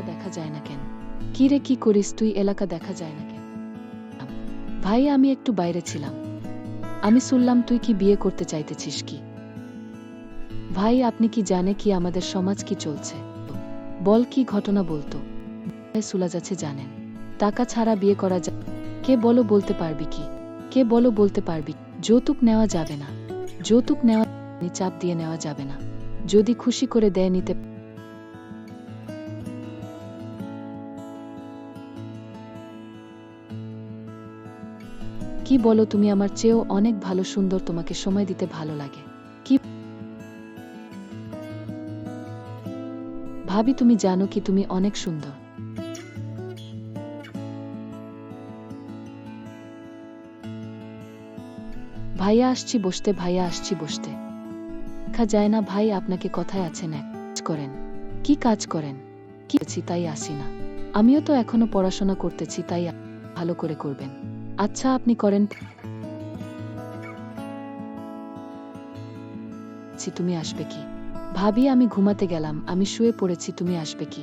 এলাকা দেখা যায় না কেন? কি রে, কি করিস তুই? এলাকা দেখা যায় না কেন? ভাই আমি একটু বাইরে ছিলাম। আমি শুনলাম তুই কি বিয়ে করতে চাইতেছিস কি? ভাই আপনি কি জানে কি আমাদের সমাজ কি চলছে? বল কি ঘটনা বলতো। সুলা যাচ্ছে জানেন, টাকা ছাড়া বিয়ে করা যায়? কে বলো বলতে পারবি কি? কে বলো বলতে পারবি? যৌতুক নেওয়া যাবে না। যৌতুক নেওয়া চাপ দিয়ে নেওয়া যাবে না। যদি খুশি করে দেয় নিতে। কি বলো তুমি? আমার চেয়েও অনেক ভালো, সুন্দর, তোমাকে সময় দিতে ভালো লাগে। কি ভাবি তুমি জানো কি তুমি অনেক সুন্দর। ভাইয়া আসছি বসতে, ভাইয়া আসছি বসতে। দেখা যায় না ভাই, আপনাকে কথায় আছেন, এক কাজ করেন। কি কাজ করেন? কি আছি তাই আসি না। আমিও তো এখনো পড়াশোনা করতেছি, তাই ভালো করে করবেন। আচ্ছা আপনি করেন। তুমি আসবে কি? ভাবি আমি ঘুমাতে গেলাম, আমি শুয়ে পড়েছি, তুমি আসবে কি?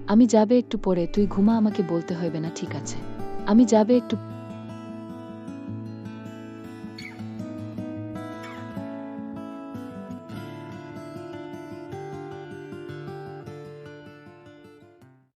আমি যাবে একটু পরে, তুই ঘুমা, আমাকে বলতে হবে না, ঠিক আছে? আমি যাবে একটু